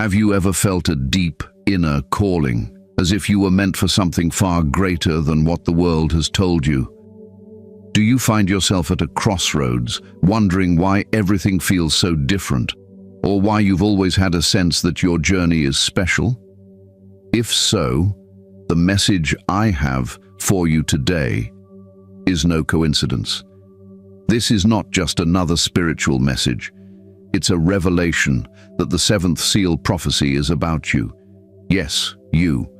Have you ever felt a deep, inner calling, as if you were meant for something far greater than what the world has told you? Do you find yourself at a crossroads, wondering why everything feels so different, or why you've always had a sense that your journey is special? If so, the message I have for you today is no coincidence. This is not just another spiritual message. It's a revelation that the seventh seal prophecy is about you. Yes, you.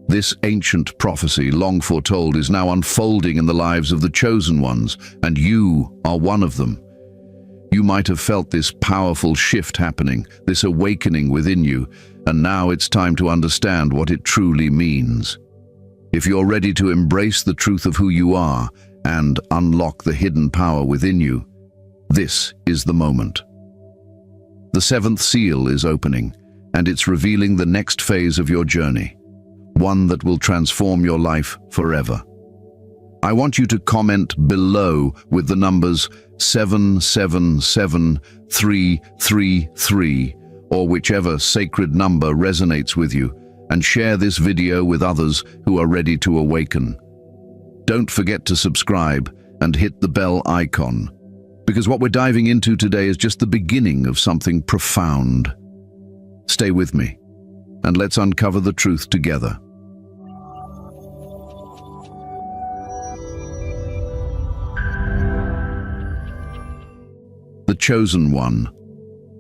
This ancient prophecy, long foretold, is now unfolding in the lives of the chosen ones, and you are one of them. You might have felt this powerful shift happening, this awakening within you, and now it's time to understand what it truly means. If you're ready to embrace the truth of who you are and unlock the hidden power within you, this is the moment. The seventh seal is opening, and it's revealing the next phase of your journey, one that will transform your life forever. I want you to comment below with the numbers 777333 or whichever sacred number resonates with you, and share this video with others who are ready to awaken. Don't forget to subscribe and hit the bell icon, because what we're diving into today is just the beginning of something profound. Stay with me, and let's uncover the truth together. The Chosen One.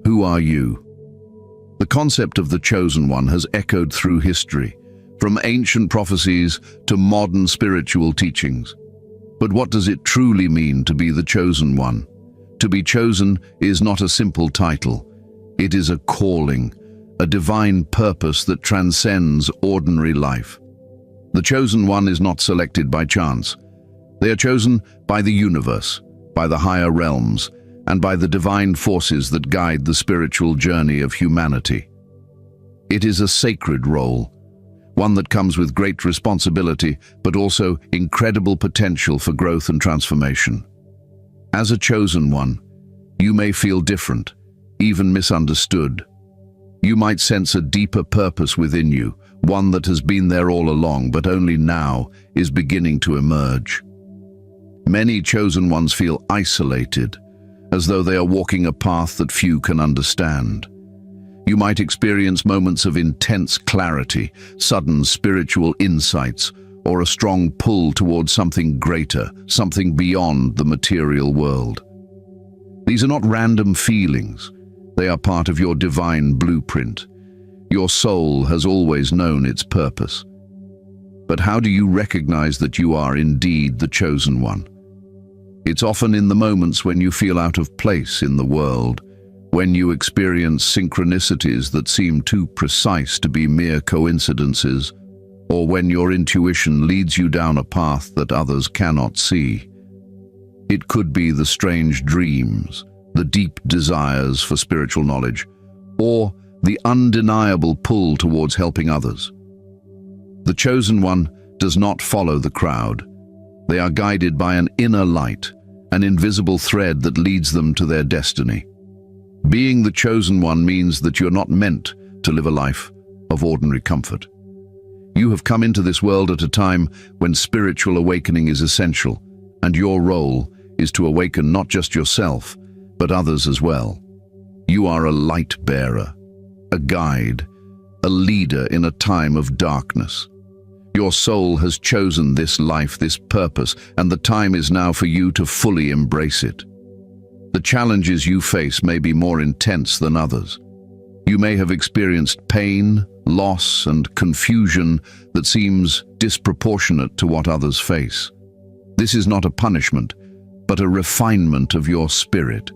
Who are you? The concept of the Chosen One has echoed through history, from ancient prophecies to modern spiritual teachings. But what does it truly mean to be the Chosen One? To be chosen is not a simple title. It is a calling, a divine purpose that transcends ordinary life. The Chosen One is not selected by chance. They are chosen by the universe, by the higher realms, and by the divine forces that guide the spiritual journey of humanity. It is a sacred role, one that comes with great responsibility, but also incredible potential for growth and transformation. As a chosen one, you may feel different, even misunderstood. You might sense a deeper purpose within you, one that has been there all along, but only now is beginning to emerge. Many chosen ones feel isolated, as though they are walking a path that few can understand. You might experience moments of intense clarity, sudden spiritual insights, or a strong pull towards something greater, something beyond the material world. These are not random feelings. They are part of your divine blueprint. Your soul has always known its purpose. But how do you recognize that you are indeed the chosen one? It's often in the moments when you feel out of place in the world, when you experience synchronicities that seem too precise to be mere coincidences, or when your intuition leads you down a path that others cannot see. It could be the strange dreams, the deep desires for spiritual knowledge, or the undeniable pull towards helping others. The chosen one does not follow the crowd. They are guided by an inner light, an invisible thread that leads them to their destiny. Being the chosen one means that you're not meant to live a life of ordinary comfort. You have come into this world at a time when spiritual awakening is essential, and your role is to awaken not just yourself, but others as well. You are a light bearer, a guide, a leader in a time of darkness. Your soul has chosen this life, this purpose, and the time is now for you to fully embrace it. The challenges you face may be more intense than others. You may have experienced pain, loss, and confusion that seems disproportionate to what others face. This is not a punishment, but a refinement of your spirit.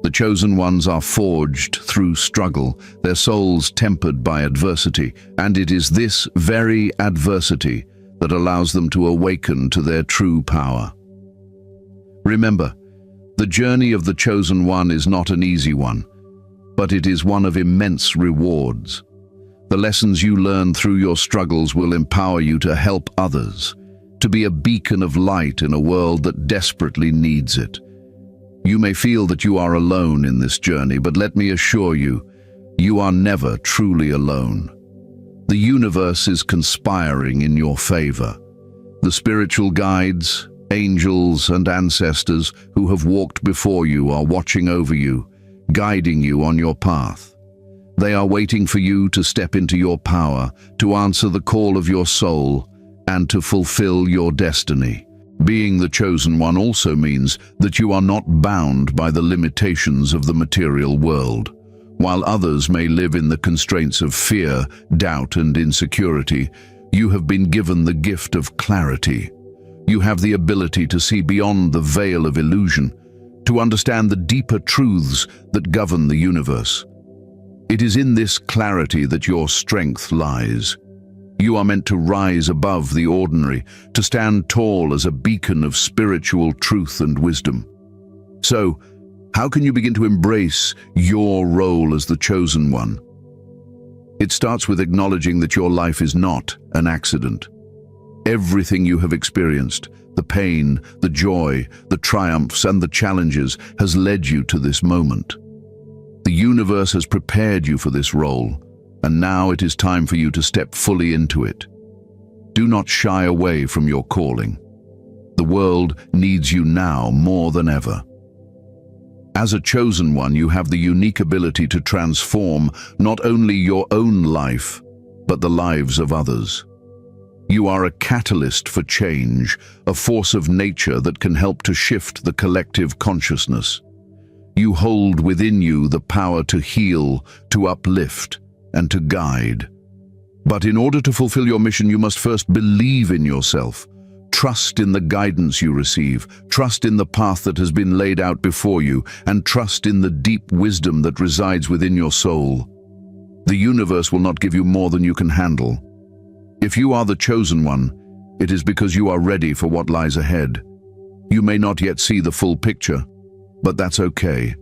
The chosen ones are forged through struggle, their souls tempered by adversity, and it is this very adversity that allows them to awaken to their true power. Remember, the journey of the chosen one is not an easy one, but it is one of immense rewards. The lessons you learn through your struggles will empower you to help others, to be a beacon of light in a world that desperately needs it. You may feel that you are alone in this journey, but let me assure you You are never truly alone. The universe is conspiring in your favor. The spiritual guides, angels, and ancestors who have walked before you are watching over you, guiding you on your path. They are waiting for you to step into your power, to answer the call of your soul, and to fulfill your destiny. Being the chosen one also means that you are not bound by the limitations of the material world. While others may live in the constraints of fear, doubt, and insecurity, you have been given the gift of clarity. You have the ability to see beyond the veil of illusion, to understand the deeper truths that govern the universe. It is in this clarity that your strength lies. You are meant to rise above the ordinary, to stand tall as a beacon of spiritual truth and wisdom. So, how can you begin to embrace your role as the chosen one? It starts with acknowledging that your life is not an accident. Everything you have experienced, the pain, the joy, the triumphs, and the challenges, has led you to this moment. The universe has prepared you for this role, and now it is time for you to step fully into it. Do not shy away from your calling. The world needs you now more than ever. As a chosen one, you have the unique ability to transform not only your own life, but the lives of others. You are a catalyst for change, a force of nature that can help to shift the collective consciousness. You hold within you the power to heal, to uplift, and to guide. But in order to fulfill your mission, you must first believe in yourself. Trust in the guidance you receive, trust in the path that has been laid out before you, and trust in the deep wisdom that resides within your soul. The universe will not give you more than you can handle. If you are the chosen one, it is because you are ready for what lies ahead. You may not yet see the full picture, but that's okay.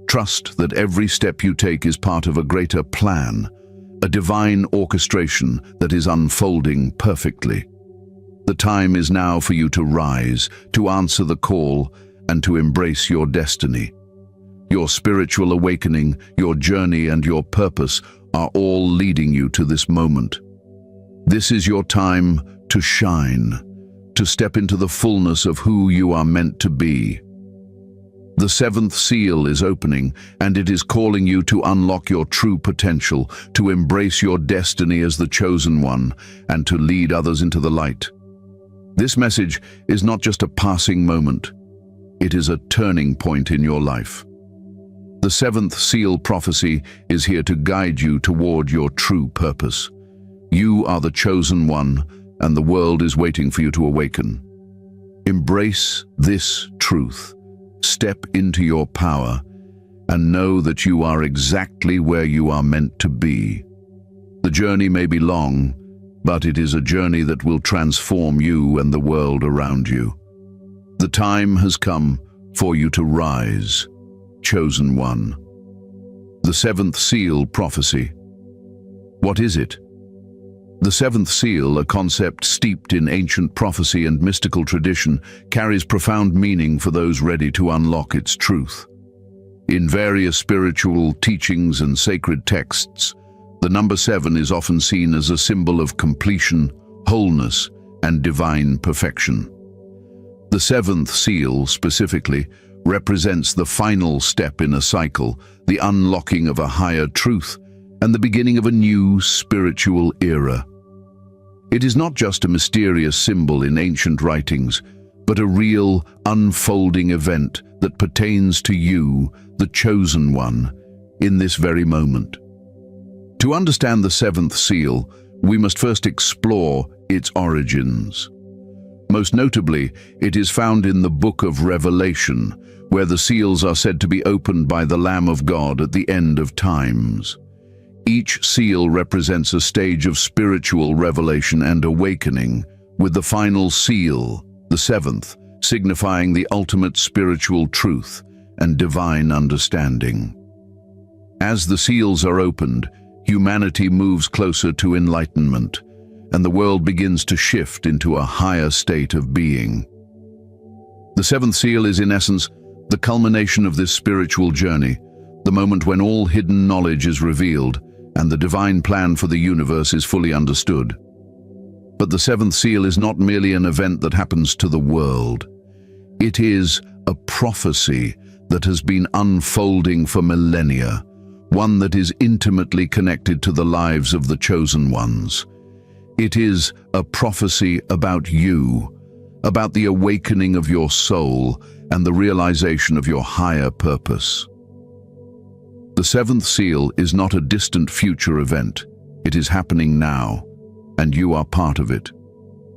Trust that every step you take is part of a greater plan, a divine orchestration that is unfolding perfectly. The time is now for you to rise, to answer the call, and to embrace your destiny. Your spiritual awakening, your journey, and your purpose are all leading you to this moment. This is your time to shine, to step into the fullness of who you are meant to be. The seventh seal is opening, and it is calling you to unlock your true potential, to embrace your destiny as the chosen one, and to lead others into the light. This message is not just a passing moment. It is a turning point in your life. The seventh seal prophecy is here to guide you toward your true purpose. You are the chosen one, and the world is waiting for you to awaken. Embrace this truth. Step into your power, and know that you are exactly where you are meant to be. The journey may be long, but it is a journey that will transform you and the world around you. The time has come for you to rise, chosen one. The seventh seal prophecy. What is it? The seventh seal, a concept steeped in ancient prophecy and mystical tradition, carries profound meaning for those ready to unlock its truth. In various spiritual teachings and sacred texts, the number 7 is often seen as a symbol of completion, wholeness, and divine perfection. The seventh seal, specifically, represents the final step in a cycle, the unlocking of a higher truth, and the beginning of a new spiritual era. It is not just a mysterious symbol in ancient writings, but a real, unfolding event that pertains to you, the chosen one, in this very moment. To understand the seventh seal, we must first explore its origins. Most notably, it is found in the book of Revelation, where the seals are said to be opened by the Lamb of God at the end of times. Each seal represents a stage of spiritual revelation and awakening, with the final seal, the seventh, signifying the ultimate spiritual truth and divine understanding. As the seals are opened, humanity moves closer to enlightenment, and the world begins to shift into a higher state of being. The seventh seal is, in essence, the culmination of this spiritual journey, the moment when all hidden knowledge is revealed and the divine plan for the universe is fully understood. But the seventh seal is not merely an event that happens to the world. It is a prophecy that has been unfolding for millennia, one that is intimately connected to the lives of the chosen ones. It is a prophecy about you, about the awakening of your soul and the realization of your higher purpose. The seventh seal is not a distant future event. It is happening now, and you are part of it.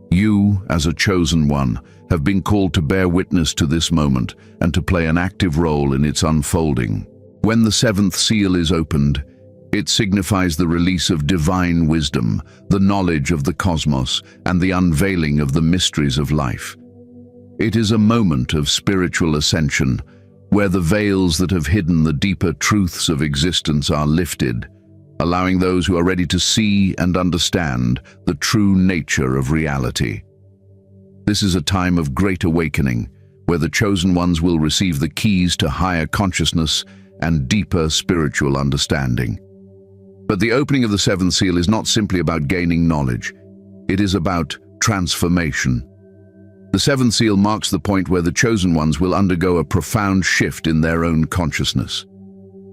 You, as a chosen one, have been called to bear witness to this moment and to play an active role in its unfolding. When the seventh seal is opened, it signifies the release of divine wisdom, the knowledge of the cosmos, and the unveiling of the mysteries of life. It is a moment of spiritual ascension, where the veils that have hidden the deeper truths of existence are lifted, allowing those who are ready to see and understand the true nature of reality. This is a time of great awakening, where the chosen ones will receive the keys to higher consciousness and deeper spiritual understanding. But the opening of the seventh seal is not simply about gaining knowledge. It is about transformation. The seventh seal marks the point where the chosen ones will undergo a profound shift in their own consciousness.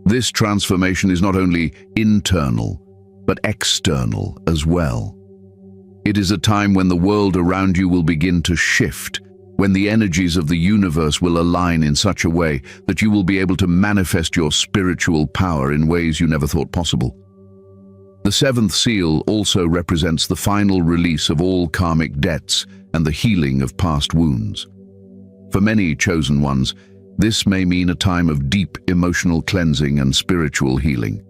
This transformation is not only internal, but external as well. It is a time when the world around you will begin to shift, when the energies of the universe will align in such a way that you will be able to manifest your spiritual power in ways you never thought possible. The seventh seal also represents the final release of all karmic debts and the healing of past wounds. For many chosen ones, this may mean a time of deep emotional cleansing and spiritual healing.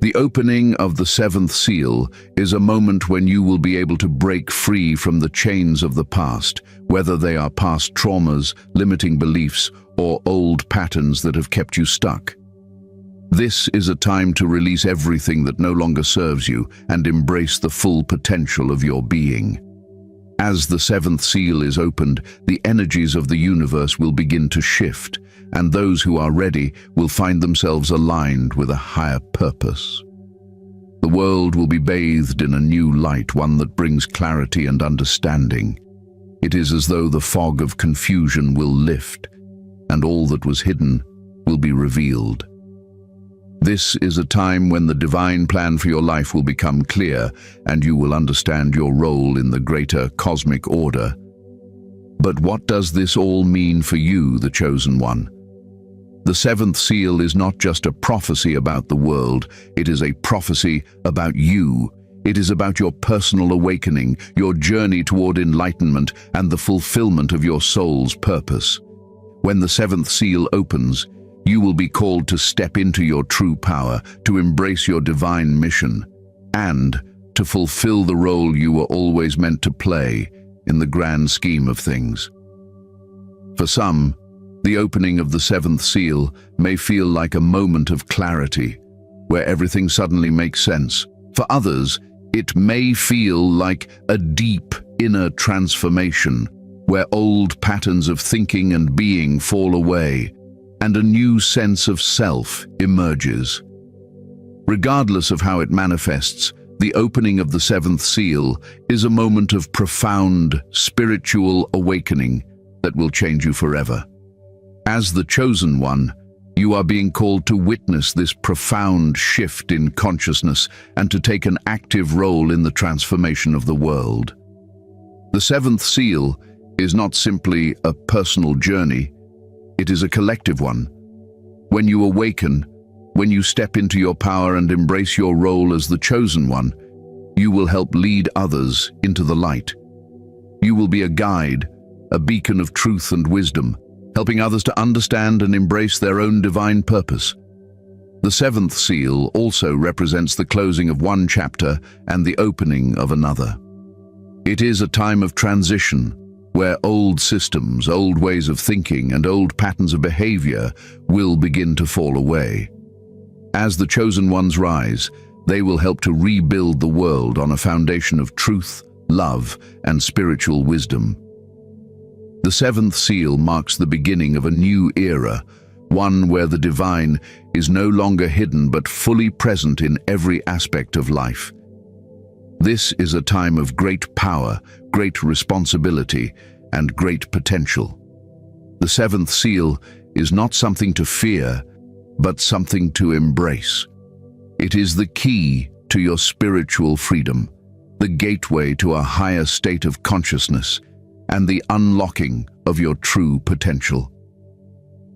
The opening of the seventh seal is a moment when you will be able to break free from the chains of the past, whether they are past traumas, limiting beliefs, or old patterns that have kept you stuck. This is a time to release everything that no longer serves you and embrace the full potential of your being. As the seventh seal is opened, the energies of the universe will begin to shift, and those who are ready will find themselves aligned with a higher purpose. The world will be bathed in a new light, one that brings clarity and understanding. It is as though the fog of confusion will lift, and all that was hidden will be revealed. This is a time when the divine plan for your life will become clear, and you will understand your role in the greater cosmic order. But what does this all mean for you, the chosen one? The seventh seal is not just a prophecy about the world, it is a prophecy about you. It is about your personal awakening, your journey toward enlightenment, and the fulfillment of your soul's purpose. When the seventh seal opens, you will be called to step into your true power, to embrace your divine mission, and to fulfill the role you were always meant to play in the grand scheme of things. For some, the opening of the seventh seal may feel like a moment of clarity, where everything suddenly makes sense. For others, it may feel like a deep inner transformation, where old patterns of thinking and being fall away, and a new sense of self emerges. Regardless of how it manifests, the opening of the seventh seal is a moment of profound spiritual awakening that will change you forever. As the chosen one, you are being called to witness this profound shift in consciousness and to take an active role in the transformation of the world. The seventh seal is not simply a personal journey, it is a collective one. When you awaken, when you step into your power and embrace your role as the chosen one, you will help lead others into the light. You will be a guide, a beacon of truth and wisdom, helping others to understand and embrace their own divine purpose. The seventh seal also represents the closing of one chapter and the opening of another. It is a time of transition, where old systems, old ways of thinking, and old patterns of behavior will begin to fall away. As the chosen ones rise, they will help to rebuild the world on a foundation of truth, love, and spiritual wisdom. The seventh seal marks the beginning of a new era, one where the divine is no longer hidden but fully present in every aspect of life. This is a time of great power, great responsibility, and great potential. The seventh seal is not something to fear, but something to embrace. It is the key to your spiritual freedom, the gateway to a higher state of consciousness, and the unlocking of your true potential.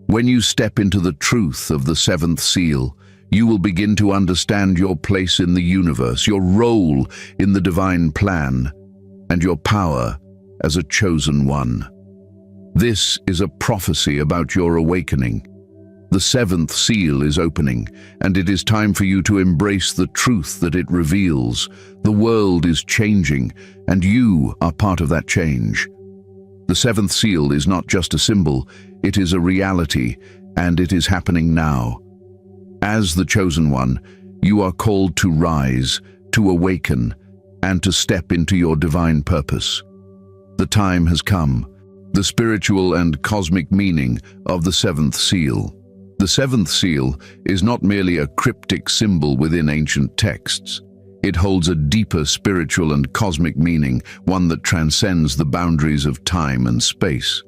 When you step into the truth of the seventh seal, you will begin to understand your place in the universe, your role in the divine plan, and your power as a chosen one. This is a prophecy about your awakening. The seventh seal is opening, and it is time for you to embrace the truth that it reveals. The world is changing, and you are part of that change. The seventh seal is not just a symbol, it is a reality, and it is happening now. As the chosen one, you are called to rise, to awaken, and to step into your divine purpose. The time has come. The spiritual and cosmic meaning of the seventh seal. The seventh seal is not merely a cryptic symbol within ancient texts. It holds a deeper spiritual and cosmic meaning, one that transcends the boundaries of time and space.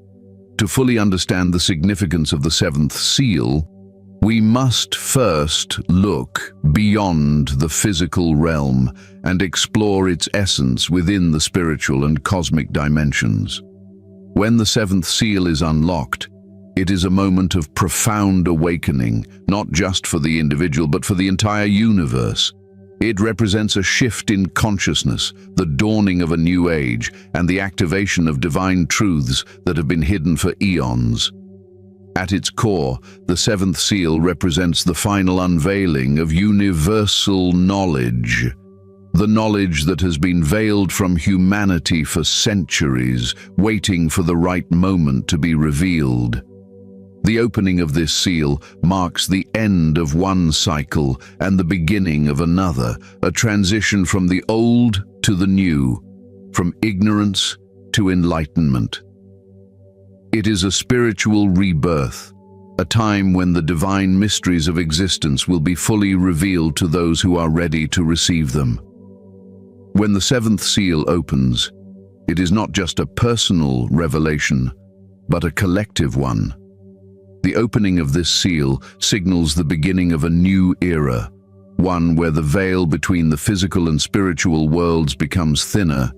To fully understand the significance of the seventh seal, we must first look beyond the physical realm and explore its essence within the spiritual and cosmic dimensions. When the seventh seal is unlocked, it is a moment of profound awakening, not just for the individual but for the entire universe. It represents a shift in consciousness, the dawning of a new age, and the activation of divine truths that have been hidden for eons. At its core, the seventh seal represents the final unveiling of universal knowledge, the knowledge that has been veiled from humanity for centuries, waiting for the right moment to be revealed. The opening of this seal marks the end of one cycle and the beginning of another, a transition from the old to the new, from ignorance to enlightenment. It is a spiritual rebirth, a time when the divine mysteries of existence will be fully revealed to those who are ready to receive them. When the seventh seal opens, it is not just a personal revelation, but a collective one. The opening of this seal signals the beginning of a new era, one where the veil between the physical and spiritual worlds becomes thinner,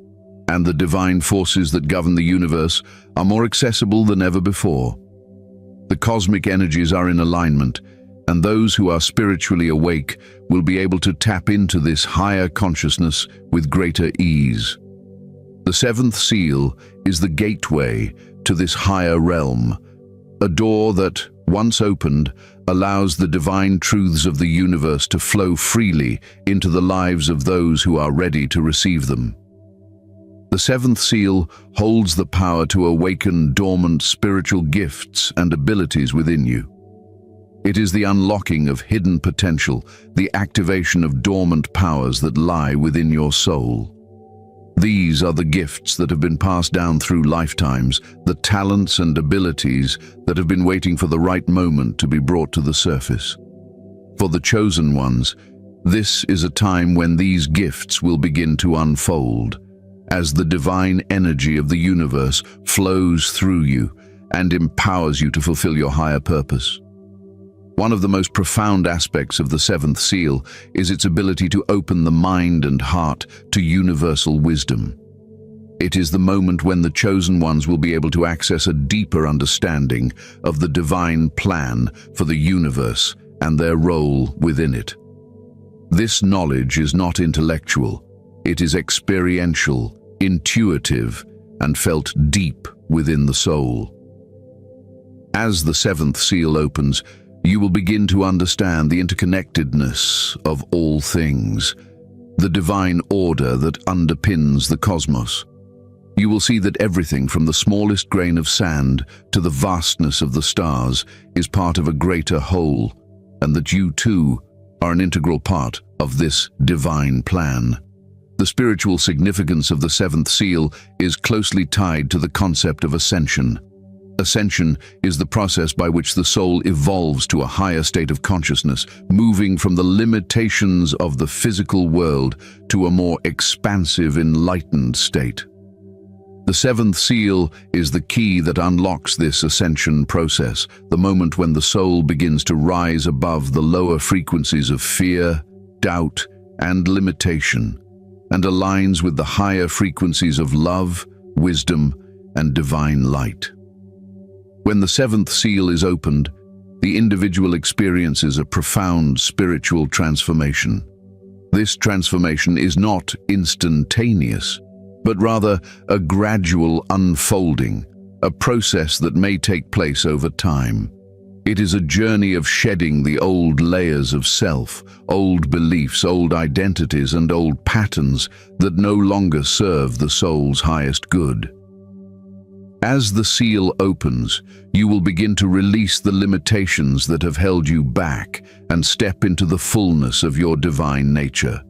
and the divine forces that govern the universe are more accessible than ever before. The cosmic energies are in alignment, and those who are spiritually awake will be able to tap into this higher consciousness with greater ease. The seventh seal is the gateway to this higher realm, a door that, once opened, allows the divine truths of the universe to flow freely into the lives of those who are ready to receive them. The seventh seal holds the power to awaken dormant spiritual gifts and abilities within you. It is the unlocking of hidden potential, the activation of dormant powers that lie within your soul. These are the gifts that have been passed down through lifetimes, the talents and abilities that have been waiting for the right moment to be brought to the surface. For the chosen ones, this is a time when these gifts will begin to unfold, as the divine energy of the universe flows through you and empowers you to fulfill your higher purpose. One of the most profound aspects of the seventh seal is its ability to open the mind and heart to universal wisdom. It is the moment when the chosen ones will be able to access a deeper understanding of the divine plan for the universe and their role within it. This knowledge is not intellectual, it is experiential, intuitive, and felt deep within the soul. As the seventh seal opens, you will begin to understand the interconnectedness of all things, the divine order that underpins the cosmos. You will see that everything from the smallest grain of sand to the vastness of the stars is part of a greater whole, and that you too are an integral part of this divine plan. The spiritual significance of the seventh seal is closely tied to the concept of ascension. Ascension is the process by which the soul evolves to a higher state of consciousness, moving from the limitations of the physical world to a more expansive, enlightened state. The seventh seal is the key that unlocks this ascension process, the moment when the soul begins to rise above the lower frequencies of fear, doubt, and limitation, and aligns with the higher frequencies of love, wisdom, and divine light. When the seventh seal is opened, the individual experiences a profound spiritual transformation. This transformation is not instantaneous, but rather a gradual unfolding, a process that may take place over time. It is a journey of shedding the old layers of self, old beliefs, old identities, and old patterns that no longer serve the soul's highest good. As the seal opens, you will begin to release the limitations that have held you back and step into the fullness of your divine nature.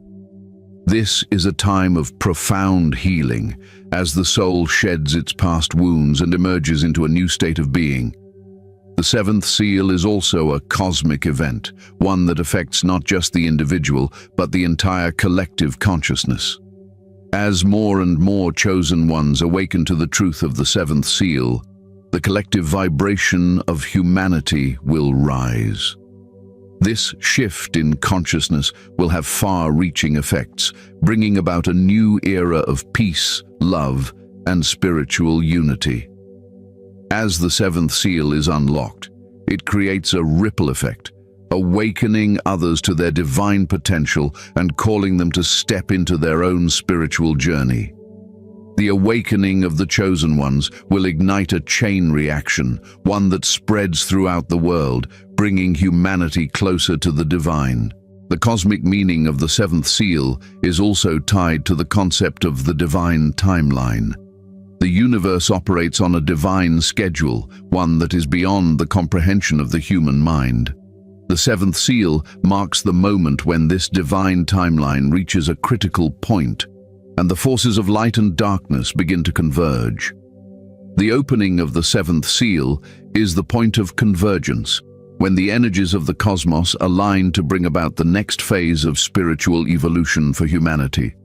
This is a time of profound healing, as the soul sheds its past wounds and emerges into a new state of being. The seventh seal is also a cosmic event, one that affects not just the individual, but the entire collective consciousness. As more and more chosen ones awaken to the truth of the seventh seal, the collective vibration of humanity will rise. This shift in consciousness will have far-reaching effects, bringing about a new era of peace, love, and spiritual unity. As the seventh seal is unlocked, it creates a ripple effect, awakening others to their divine potential and calling them to step into their own spiritual journey. The awakening of the chosen ones will ignite a chain reaction, one that spreads throughout the world, bringing humanity closer to the divine. The cosmic meaning of the seventh seal is also tied to the concept of the divine timeline. The universe operates on a divine schedule, one that is beyond the comprehension of the human mind. The seventh seal marks the moment when this divine timeline reaches a critical point, and the forces of light and darkness begin to converge. The opening of the seventh seal is the point of convergence, when the energies of the cosmos align to bring about the next phase of spiritual evolution for humanity.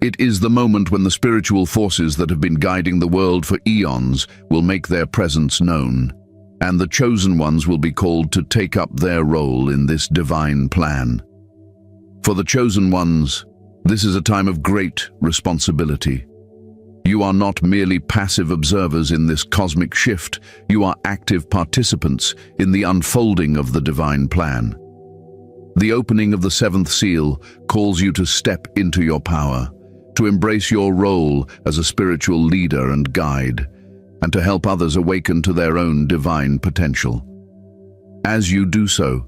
It is the moment when the spiritual forces that have been guiding the world for eons will make their presence known, and the chosen ones will be called to take up their role in this divine plan. For the chosen ones, this is a time of great responsibility. You are not merely passive observers in this cosmic shift, you are active participants in the unfolding of the divine plan. The opening of the seventh seal calls you to step into your power, to embrace your role as a spiritual leader and guide, and to help others awaken to their own divine potential. As you do so,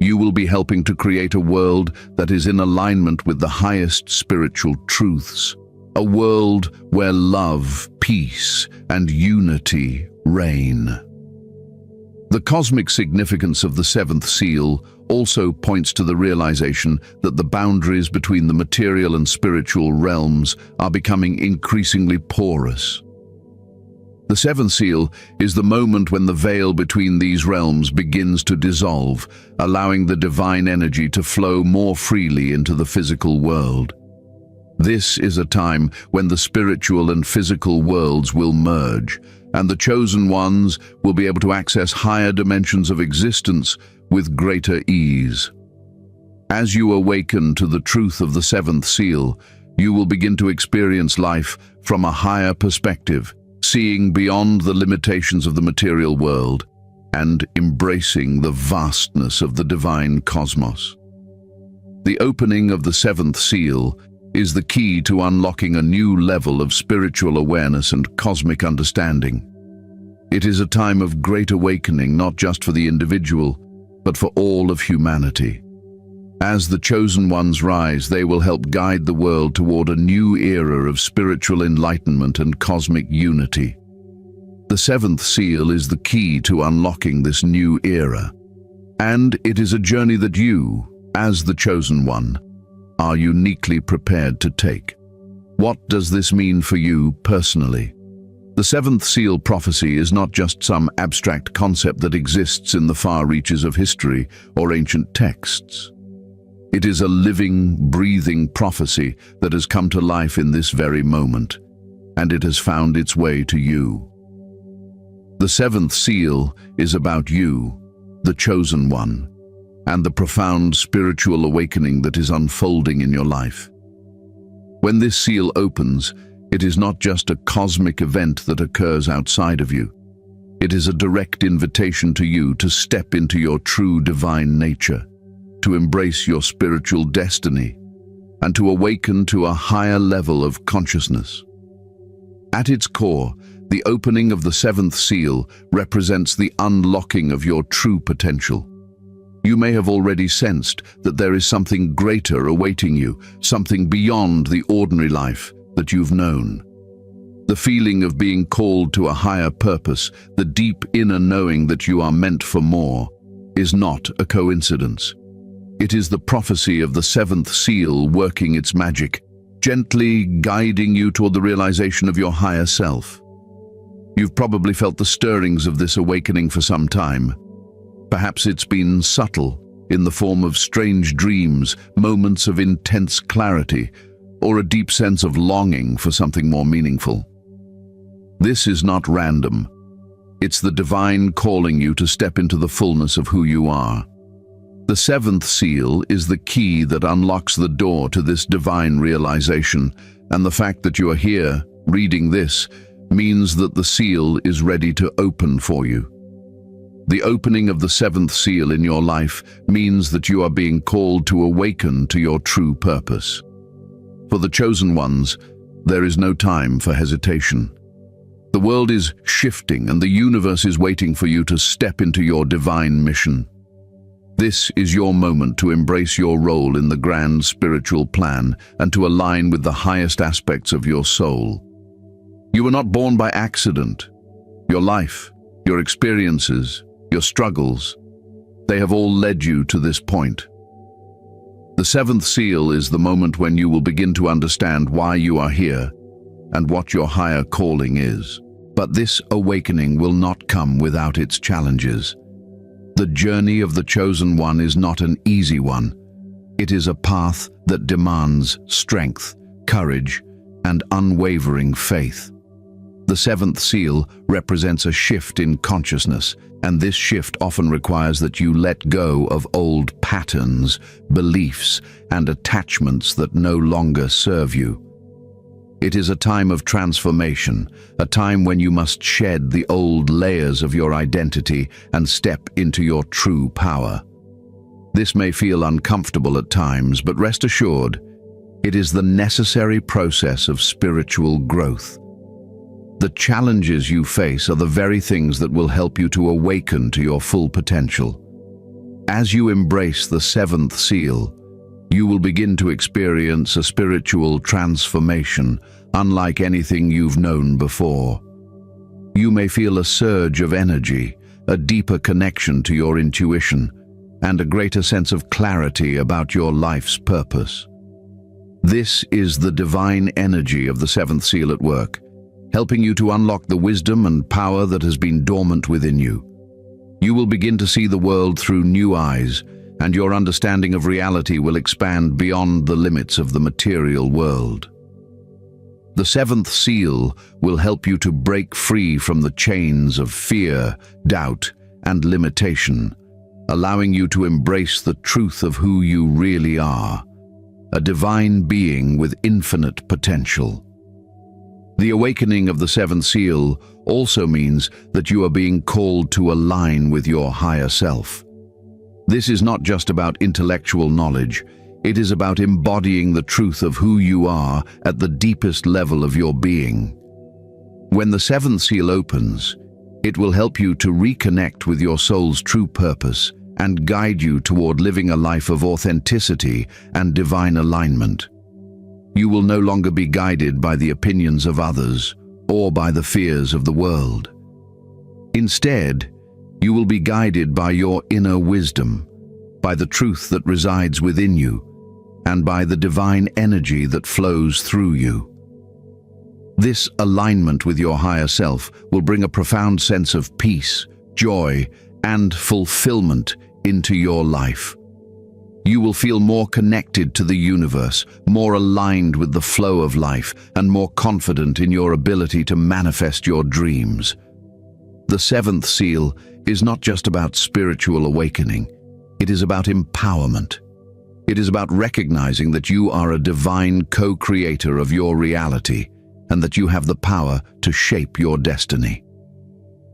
you will be helping to create a world that is in alignment with the highest spiritual truths, a world where love, peace, and unity reign. The cosmic significance of the seventh seal also points to the realization that the boundaries between the material and spiritual realms are becoming increasingly porous. The seventh seal is the moment when the veil between these realms begins to dissolve, allowing the divine energy to flow more freely into the physical world. This is a time when the spiritual and physical worlds will merge, and the chosen ones will be able to access higher dimensions of existence with greater ease. As you awaken to the truth of the seventh seal, you will begin to experience life from a higher perspective, seeing beyond the limitations of the material world and embracing the vastness of the divine cosmos. The opening of the seventh seal is the key to unlocking a new level of spiritual awareness and cosmic understanding. It is a time of great awakening, not just for the individual, but for all of humanity. As the chosen ones rise, they will help guide the world toward a new era of spiritual enlightenment and cosmic unity. The seventh seal is the key to unlocking this new era, and it is a journey that you, as the chosen one, are uniquely prepared to take. What does this mean for you personally? The seventh seal prophecy is not just some abstract concept that exists in the far reaches of history or ancient texts. It is a living, breathing prophecy that has come to life in this very moment, and it has found its way to you. The seventh seal is about you, the chosen one, and the profound spiritual awakening that is unfolding in your life. When this seal opens, it is not just a cosmic event that occurs outside of you. It is a direct invitation to you to step into your true divine nature, to embrace your spiritual destiny, and to awaken to a higher level of consciousness. At its core, the opening of the seventh seal represents the unlocking of your true potential. You may have already sensed that there is something greater awaiting you, something beyond the ordinary life that you've known. The feeling of being called to a higher purpose, the deep inner knowing that you are meant for more, is not a coincidence. It is the prophecy of the seventh seal working its magic, gently guiding you toward the realization of your higher self. You've probably felt the stirrings of this awakening for some time. Perhaps it's been subtle, in the form of strange dreams, moments of intense clarity, or a deep sense of longing for something more meaningful. This is not random. It's the divine calling you to step into the fullness of who you are. The seventh seal is the key that unlocks the door to this divine realization, and the fact that you are here, reading this, means that the seal is ready to open for you. The opening of the seventh seal in your life means that you are being called to awaken to your true purpose. For the chosen ones, there is no time for hesitation. The world is shifting and the universe is waiting for you to step into your divine mission. This is your moment to embrace your role in the grand spiritual plan and to align with the highest aspects of your soul. You were not born by accident. Your life, your experiences, your struggles, they have all led you to this point. The seventh seal is the moment when you will begin to understand why you are here and what your higher calling is. But this awakening will not come without its challenges. The journey of the chosen one is not an easy one. It is a path that demands strength, courage, and unwavering faith. The seventh seal represents a shift in consciousness, and this shift often requires that you let go of old patterns, beliefs, and attachments that no longer serve you. It is a time of transformation, a time when you must shed the old layers of your identity and step into your true power. This may feel uncomfortable at times, but rest assured, it is the necessary process of spiritual growth. The challenges you face are the very things that will help you to awaken to your full potential. As you embrace the seventh seal, you will begin to experience a spiritual transformation unlike anything you've known before. You may feel a surge of energy, a deeper connection to your intuition, and a greater sense of clarity about your life's purpose. This is the divine energy of the seventh seal at work, helping you to unlock the wisdom and power that has been dormant within you. You will begin to see the world through new eyes, and your understanding of reality will expand beyond the limits of the material world. The seventh seal will help you to break free from the chains of fear, doubt, and limitation, allowing you to embrace the truth of who you really are, a divine being with infinite potential. The awakening of the seventh seal also means that you are being called to align with your higher self. This is not just about intellectual knowledge, it is about embodying the truth of who you are at the deepest level of your being. When the seventh seal opens, it will help you to reconnect with your soul's true purpose and guide you toward living a life of authenticity and divine alignment. You will no longer be guided by the opinions of others or by the fears of the world. Instead, you will be guided by your inner wisdom, by the truth that resides within you, and by the divine energy that flows through you. This alignment with your higher self will bring a profound sense of peace, joy, and fulfillment into your life. You will feel more connected to the universe, more aligned with the flow of life, and more confident in your ability to manifest your dreams. The seventh seal is not just about spiritual awakening. It is about empowerment. It is about recognizing that you are a divine co-creator of your reality and that you have the power to shape your destiny.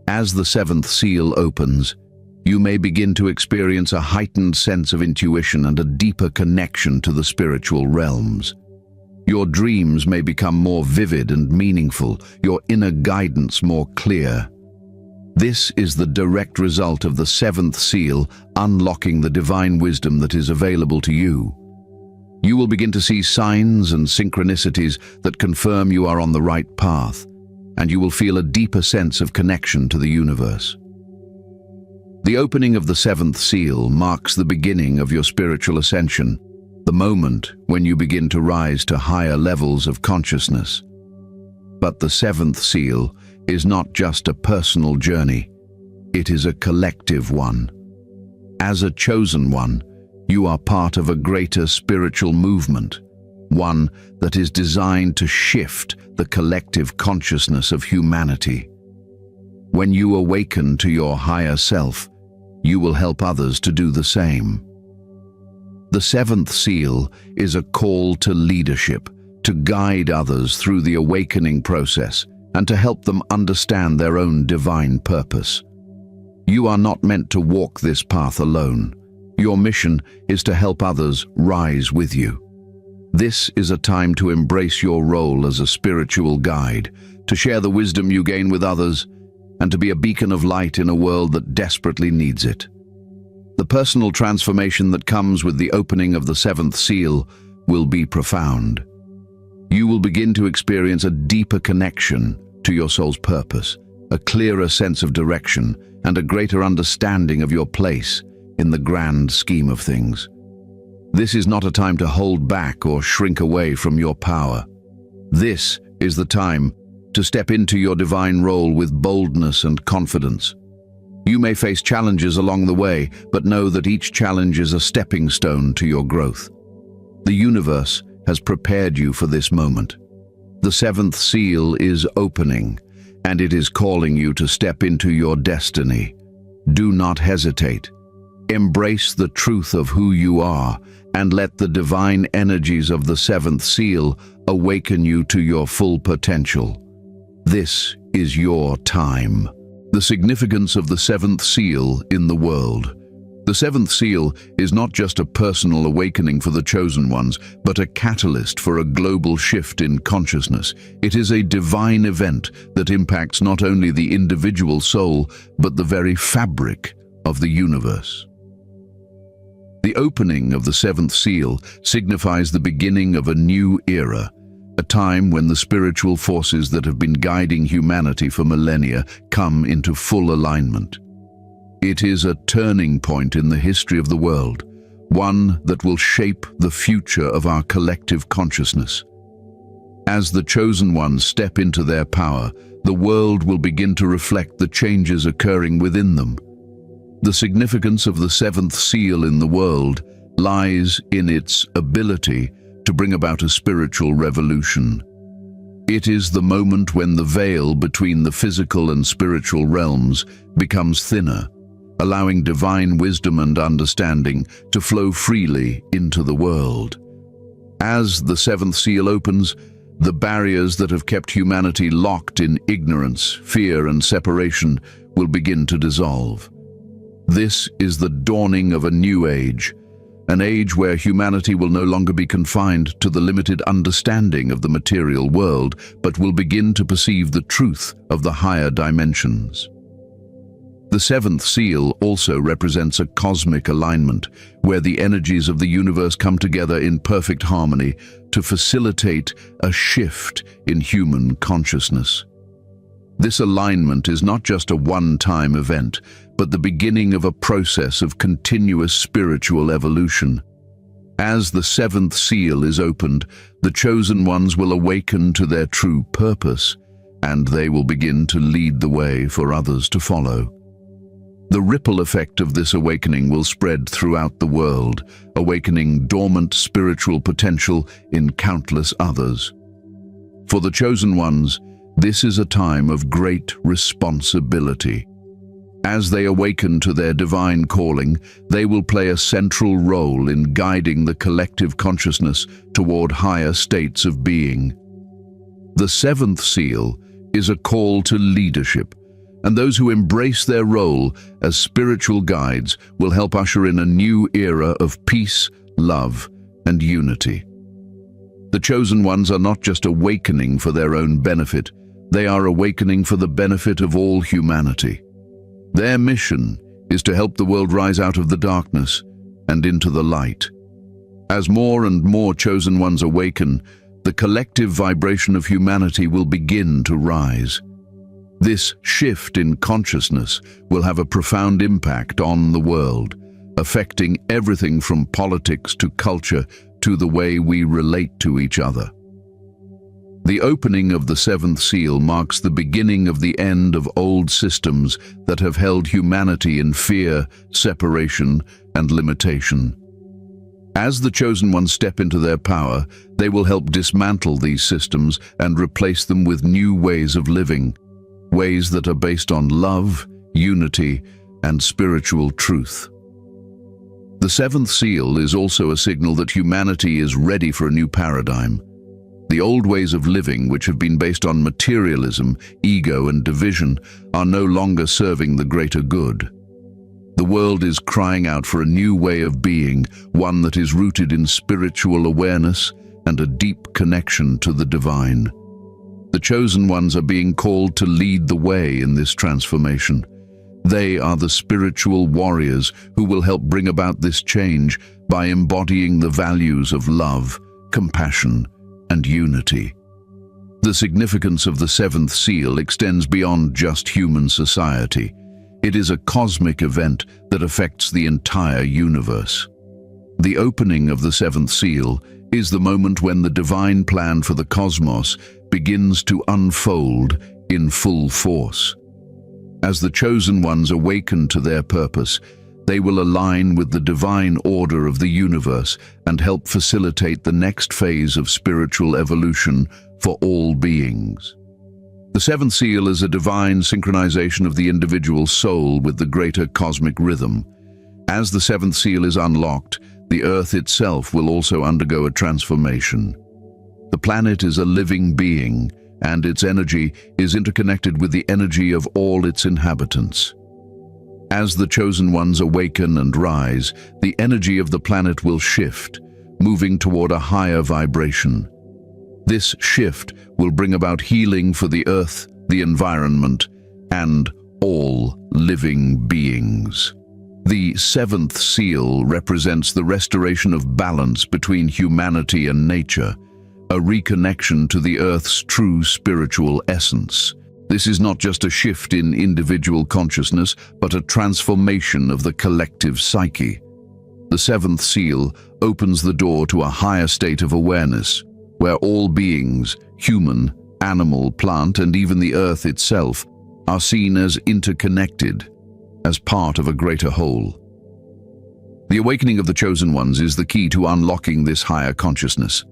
As the seventh seal opens, you may begin to experience a heightened sense of intuition and a deeper connection to the spiritual realms. Your dreams may become more vivid and meaningful, your inner guidance more clear. This is the direct result of the seventh seal unlocking the divine wisdom that is available to you. You will begin to see signs and synchronicities that confirm you are on the right path, and you will feel a deeper sense of connection to the universe. The opening of the seventh seal marks the beginning of your spiritual ascension, the moment when you begin to rise to higher levels of consciousness. But the seventh seal is not just a personal journey, it is a collective one. As a chosen one, you are part of a greater spiritual movement, one that is designed to shift the collective consciousness of humanity. When you awaken to your higher self, you will help others to do the same. The seventh seal is a call to leadership, to guide others through the awakening process and to help them understand their own divine purpose. You are not meant to walk this path alone. Your mission is to help others rise with you. This is a time to embrace your role as a spiritual guide, to share the wisdom you gain with others, and to be a beacon of light in a world that desperately needs it. The personal transformation that comes with the opening of the seventh seal will be profound. You will begin to experience a deeper connection to your soul's purpose, a clearer sense of direction, and a greater understanding of your place in the grand scheme of things. This is not a time to hold back or shrink away from your power. This is the time to step into your divine role with boldness and confidence. You may face challenges along the way, but know that each challenge is a stepping stone to your growth. The universe has prepared you for this moment. The seventh seal is opening, and it is calling you to step into your destiny. Do not hesitate. Embrace the truth of who you are, and let the divine energies of the seventh seal awaken you to your full potential. This is your time. The significance of the seventh seal in the world. The seventh seal is not just a personal awakening for the chosen ones, but a catalyst for a global shift in consciousness. It is a divine event that impacts not only the individual soul, but the very fabric of the universe. The opening of the seventh seal signifies the beginning of a new era, a time when the spiritual forces that have been guiding humanity for millennia come into full alignment. It is a turning point in the history of the world, one that will shape the future of our collective consciousness. As the chosen ones step into their power, the world will begin to reflect the changes occurring within them. The significance of the seventh seal in the world lies in its ability to bring about a spiritual revolution. It is the moment when the veil between the physical and spiritual realms becomes thinner, allowing divine wisdom and understanding to flow freely into the world. As the seventh seal opens, the barriers that have kept humanity locked in ignorance, fear, and separation will begin to dissolve. This is the dawning of a new age, an age where humanity will no longer be confined to the limited understanding of the material world, but will begin to perceive the truth of the higher dimensions. The seventh seal also represents a cosmic alignment, where the energies of the universe come together in perfect harmony to facilitate a shift in human consciousness. This alignment is not just a one-time event, but the beginning of a process of continuous spiritual evolution. As the seventh seal is opened, the chosen ones will awaken to their true purpose, and they will begin to lead the way for others to follow. The ripple effect of this awakening will spread throughout the world, awakening dormant spiritual potential in countless others. For the chosen ones, this is a time of great responsibility. As they awaken to their divine calling, they will play a central role in guiding the collective consciousness toward higher states of being. The seventh seal is a call to leadership, and those who embrace their role as spiritual guides will help usher in a new era of peace, love, and unity. The chosen ones are not just awakening for their own benefit, they are awakening for the benefit of all humanity. Their mission is to help the world rise out of the darkness and into the light. As more and more chosen ones awaken, the collective vibration of humanity will begin to rise. This shift in consciousness will have a profound impact on the world, affecting everything from politics to culture to the way we relate to each other. The opening of the seventh seal marks the beginning of the end of old systems that have held humanity in fear, separation, and limitation. As the chosen ones step into their power, they will help dismantle these systems and replace them with new ways of living, ways that are based on love, unity, and spiritual truth. The seventh seal is also a signal that humanity is ready for a new paradigm. The old ways of living, which have been based on materialism, ego, and division, are no longer serving the greater good. The world is crying out for a new way of being, one that is rooted in spiritual awareness and a deep connection to the divine. The chosen ones are being called to lead the way in this transformation. They are the spiritual warriors who will help bring about this change by embodying the values of love, compassion, and unity. The significance of the seventh seal extends beyond just human society. It is a cosmic event that affects the entire universe. The opening of the seventh seal is the moment when the divine plan for the cosmos begins to unfold in full force. As the chosen ones awaken to their purpose, they will align with the divine order of the universe and help facilitate the next phase of spiritual evolution for all beings. The seventh seal is a divine synchronization of the individual soul with the greater cosmic rhythm. As the seventh seal is unlocked, the Earth itself will also undergo a transformation. The planet is a living being, and its energy is interconnected with the energy of all its inhabitants. As the chosen ones awaken and rise, the energy of the planet will shift, moving toward a higher vibration. This shift will bring about healing for the earth, the environment, and all living beings. The seventh seal represents the restoration of balance between humanity and nature, a reconnection to the earth's true spiritual essence. This is not just a shift in individual consciousness, but a transformation of the collective psyche. The seventh seal opens the door to a higher state of awareness, where all beings, human, animal, plant, and even the earth itself, are seen as interconnected, as part of a greater whole. The awakening of the chosen ones is the key to unlocking this higher consciousness.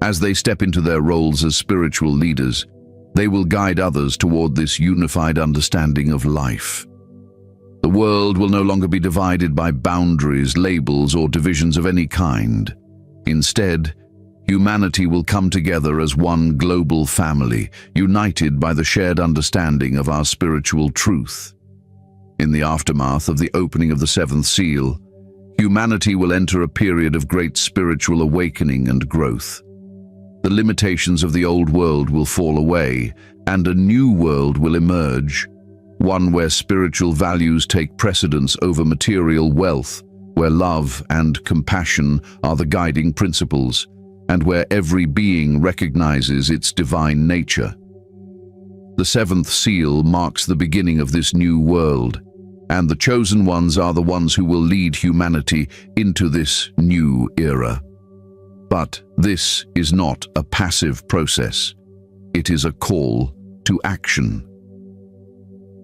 As they step into their roles as spiritual leaders, they will guide others toward this unified understanding of life. The world will no longer be divided by boundaries, labels, or divisions of any kind. Instead, humanity will come together as one global family, united by the shared understanding of our spiritual truth. In the aftermath of the opening of the seventh seal, humanity will enter a period of great spiritual awakening and growth. The limitations of the old world will fall away, and a new world will emerge, one where spiritual values take precedence over material wealth, where love and compassion are the guiding principles, and where every being recognizes its divine nature. The seventh seal marks the beginning of this new world, And the chosen ones are the ones who will lead humanity into this new era. But this is not a passive process. It is a call to action.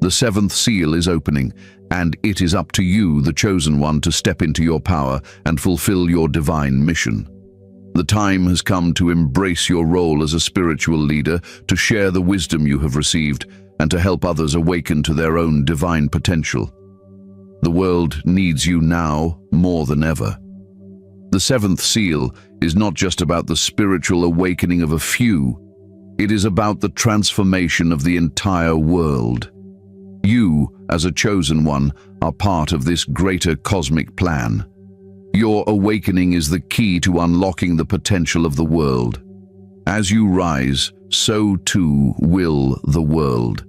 The seventh seal is opening, and it is up to you, the chosen one, to step into your power and fulfill your divine mission. The time has come to embrace your role as a spiritual leader, to share the wisdom you have received, and to help others awaken to their own divine potential. The world needs you now more than ever. The seventh seal is not just about the spiritual awakening of a few. It is about the transformation of the entire world. You, as a chosen one, are part of this greater cosmic plan. Your awakening is the key to unlocking the potential of the world. As you rise, so too will the world.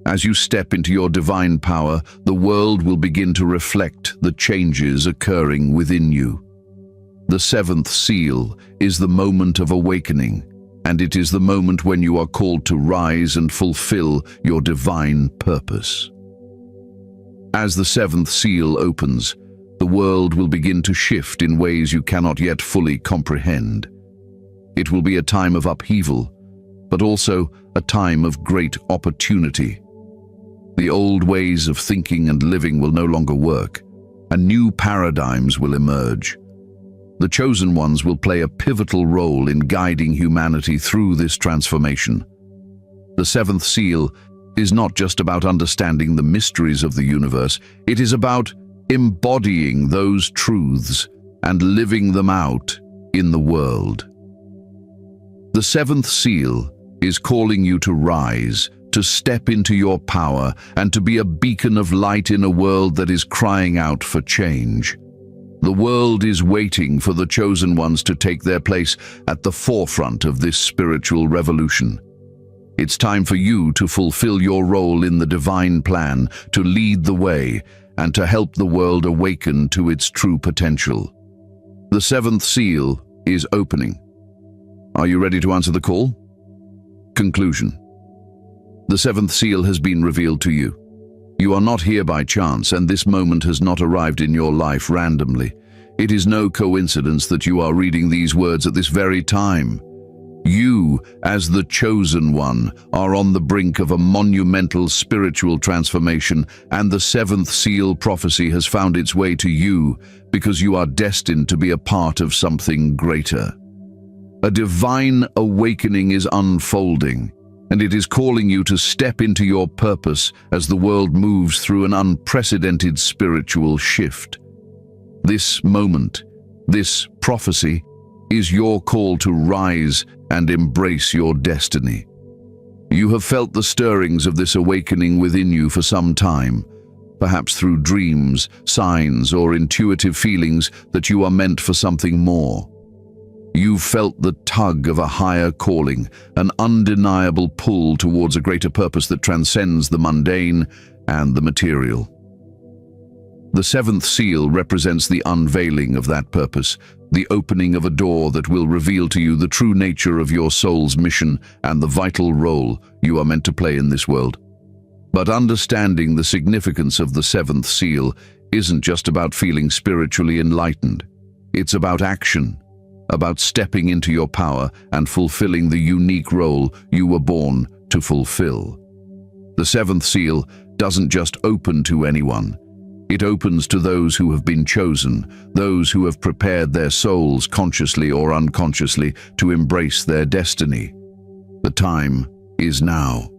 As you step into your divine power, the world will begin to reflect the changes occurring within you. The seventh seal is the moment of awakening, and it is the moment when you are called to rise and fulfill your divine purpose. As the seventh seal opens, the world will begin to shift in ways you cannot yet fully comprehend. It will be a time of upheaval, but also a time of great opportunity. The old ways of thinking and living will no longer work, and new paradigms will emerge. The chosen ones will play a pivotal role in guiding humanity through this transformation. The seventh seal is not just about understanding the mysteries of the universe, it is about embodying those truths and living them out in the world. The seventh seal is calling you to rise, to step into your power, and to be a beacon of light in a world that is crying out for change. The world is waiting for the chosen ones to take their place at the forefront of this spiritual revolution. It's time for you to fulfill your role in the divine plan, to lead the way, and to help the world awaken to its true potential. The seventh seal is opening. Are you ready to answer the call? Conclusion. The seventh seal has been revealed to you. You are not here by chance, and this moment has not arrived in your life randomly. It is no coincidence that you are reading these words at this very time. You, as the chosen one, are on the brink of a monumental spiritual transformation, and the seventh seal prophecy has found its way to you because you are destined to be a part of something greater. A divine awakening is unfolding, and it is calling you to step into your purpose as the world moves through an unprecedented spiritual shift. This moment, this prophecy, is your call to rise and embrace your destiny. You have felt the stirrings of this awakening within you for some time, perhaps through dreams, signs, or intuitive feelings that you are meant for something more. You've felt the tug of a higher calling, an undeniable pull towards a greater purpose that transcends the mundane and the material. The seventh seal represents the unveiling of that purpose, the opening of a door that will reveal to you the true nature of your soul's mission and the vital role you are meant to play in this world. But understanding the significance of the seventh seal isn't just about feeling spiritually enlightened. It's about action, about stepping into your power and fulfilling the unique role you were born to fulfill. The seventh seal doesn't just open to anyone. It opens to those who have been chosen, those who have prepared their souls consciously or unconsciously to embrace their destiny. The time is now.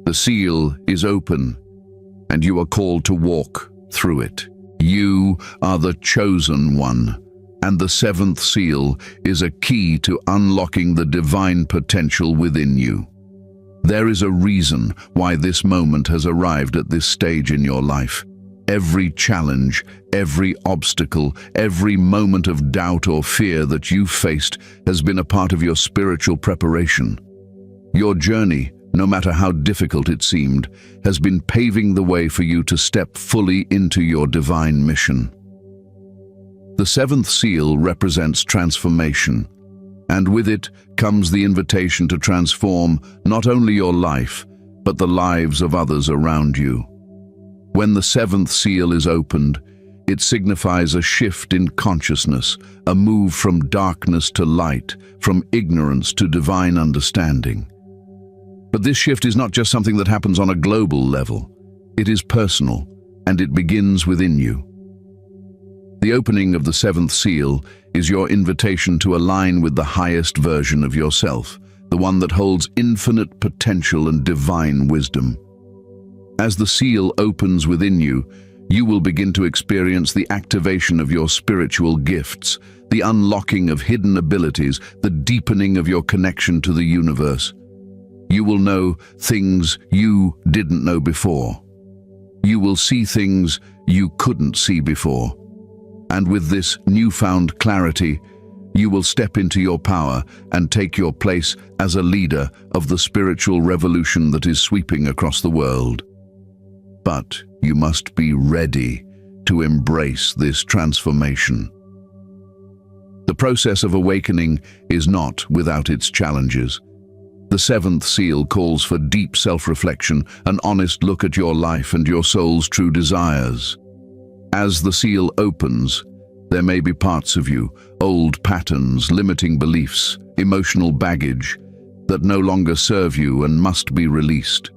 The seal is open, and you are called to walk through it. You are the chosen one, and the seventh seal is a key to unlocking the divine potential within you. There is a reason why this moment has arrived at this stage in your life. Every challenge, every obstacle, every moment of doubt or fear that you've faced has been a part of your spiritual preparation. Your journey, no matter how difficult it seemed, has been paving the way for you to step fully into your divine mission. The seventh seal represents transformation, and with it comes the invitation to transform not only your life, but the lives of others around you. When the seventh seal is opened, it signifies a shift in consciousness, a move from darkness to light, from ignorance to divine understanding. But this shift is not just something that happens on a global level. It is personal, and it begins within you. The opening of the seventh seal is your invitation to align with the highest version of yourself, the one that holds infinite potential and divine wisdom. As the seal opens within you, you will begin to experience the activation of your spiritual gifts, the unlocking of hidden abilities, the deepening of your connection to the universe. You will know things you didn't know before. You will see things you couldn't see before. And with this newfound clarity, you will step into your power and take your place as a leader of the spiritual revolution that is sweeping across the world. But you must be ready to embrace this transformation. The process of awakening is not without its challenges. The seventh seal calls for deep self-reflection, an honest look at your life and your soul's true desires. As the seal opens, there may be parts of you, old patterns, limiting beliefs, emotional baggage, that no longer serve you and must be released.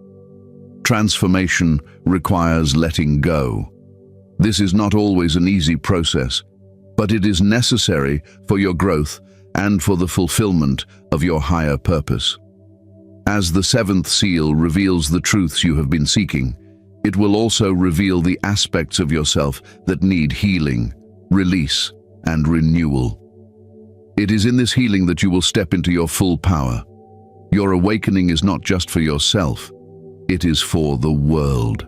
Transformation requires letting go. This is not always an easy process, but it is necessary for your growth and for the fulfillment of your higher purpose. As the seventh seal reveals the truths you have been seeking, it will also reveal the aspects of yourself that need healing, release, and renewal. It is in this healing that you will step into your full power. Your awakening is not just for yourself, it is for the world.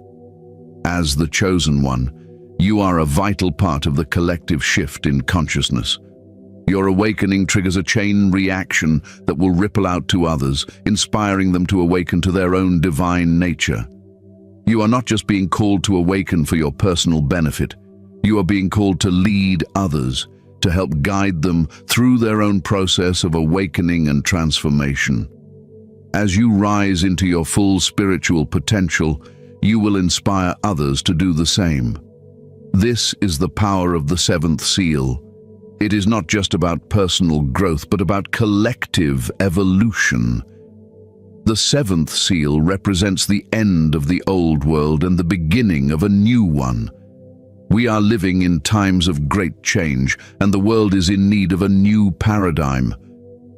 As the chosen one, you are a vital part of the collective shift in consciousness. Your awakening triggers a chain reaction that will ripple out to others, inspiring them to awaken to their own divine nature. You are not just being called to awaken for your personal benefit. You are being called to lead others, to help guide them through their own process of awakening and transformation. As you rise into your full spiritual potential, you will inspire others to do the same. This is the power of the seventh seal. It is not just about personal growth, but about collective evolution. The seventh seal represents the end of the old world and the beginning of a new one. We are living in times of great change, and the world is in need of a new paradigm.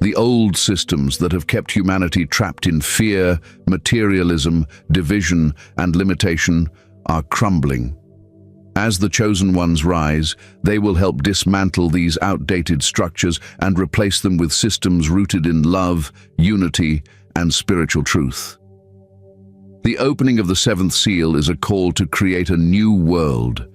The old systems that have kept humanity trapped in fear, materialism, division, and limitation are crumbling. As the chosen ones rise, they will help dismantle these outdated structures and replace them with systems rooted in love, unity, and spiritual truth. The opening of the seventh seal is a call to create a new world,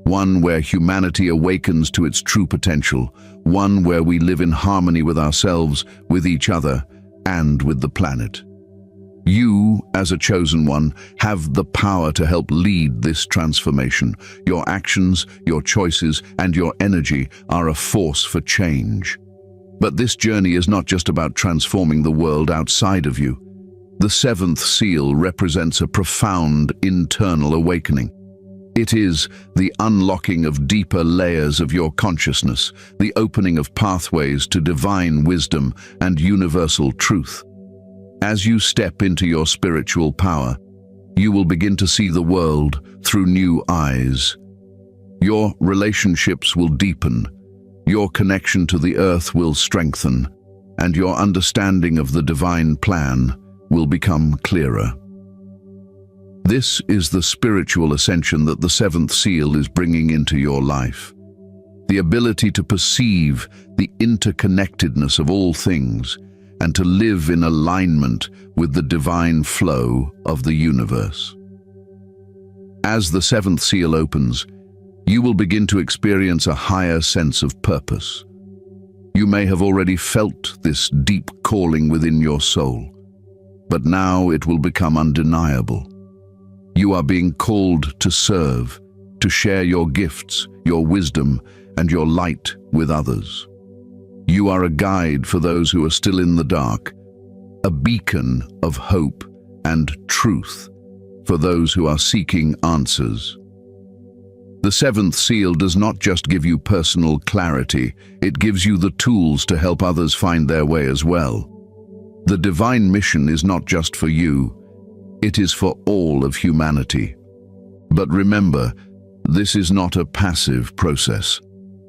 one where humanity awakens to its true potential, one where we live in harmony with ourselves, with each other, and with the planet. You, as a chosen one, have the power to help lead this transformation. Your actions, your choices, and your energy are a force for change. But this journey is not just about transforming the world outside of you. The seventh seal represents a profound internal awakening. It is the unlocking of deeper layers of your consciousness, the opening of pathways to divine wisdom and universal truth. As you step into your spiritual power, you will begin to see the world through new eyes. Your relationships will deepen, your connection to the earth will strengthen, and your understanding of the divine plan will become clearer. This is the spiritual ascension that the seventh seal is bringing into your life. The ability to perceive the interconnectedness of all things and to live in alignment with the divine flow of the universe. As the seventh seal opens, you will begin to experience a higher sense of purpose. You may have already felt this deep calling within your soul, but now it will become undeniable. You are being called to serve, to share your gifts, your wisdom, and your light with others. You are a guide for those who are still in the dark, a beacon of hope and truth, for those who are seeking answers. The seventh seal does not just give you personal clarity, it gives you the tools to help others find their way as well. The divine mission is not just for you, it is for all of humanity. But remember, this is not a passive process.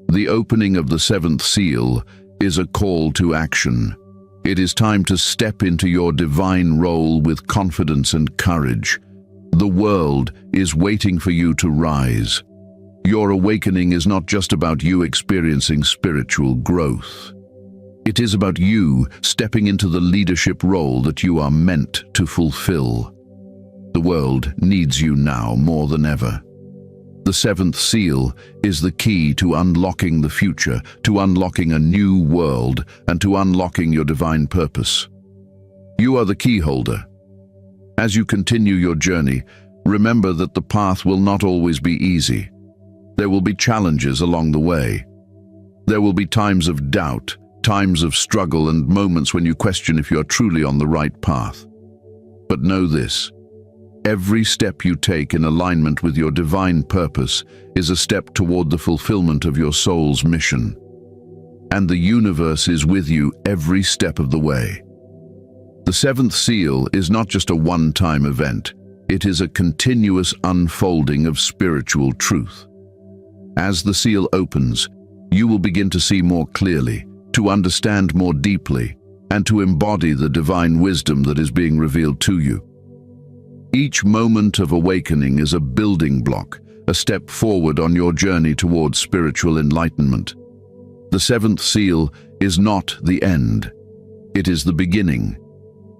The opening of the seventh seal is a call to action. It is time to step into your divine role with confidence and courage. The world is waiting for you to rise. Your awakening is not just about you experiencing spiritual growth. It is about you stepping into the leadership role that you are meant to fulfill. The world needs you now more than ever. The seventh seal is the key to unlocking the future, to unlocking a new world, and to unlocking your divine purpose. You are the key holder. As you continue your journey, remember that the path will not always be easy. There will be challenges along the way. There will be times of doubt, times of struggle, and moments when you question if you are truly on the right path. But know this: every step you take in alignment with your divine purpose is a step toward the fulfillment of your soul's mission. And the universe is with you every step of the way. The seventh seal is not just a one-time event, it is a continuous unfolding of spiritual truth. As the seal opens, you will begin to see more clearly, to understand more deeply, and to embody the divine wisdom that is being revealed to you. Each moment of awakening is a building block, a step forward on your journey towards spiritual enlightenment. The seventh seal is not the end. It is the beginning.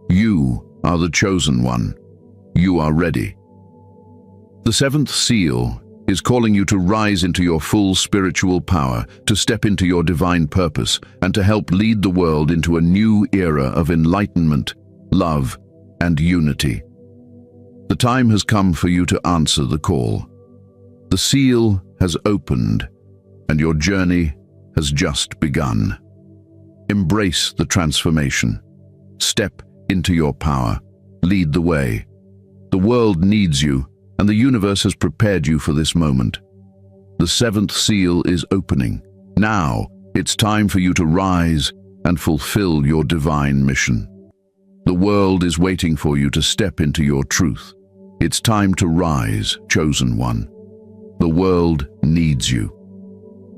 You are the chosen one. You are ready. The seventh seal is calling you to rise into your full spiritual power, to step into your divine purpose, and to help lead the world into a new era of enlightenment, love, and unity. The time has come for you to answer the call. The seal has opened, and your journey has just begun. Embrace the transformation. Step into your power. Lead the way. The world needs you, and the universe has prepared you for this moment. The seventh seal is opening. Now, it's time for you to rise and fulfill your divine mission. The world is waiting for you to step into your truth. It's time to rise, chosen one. The world needs you.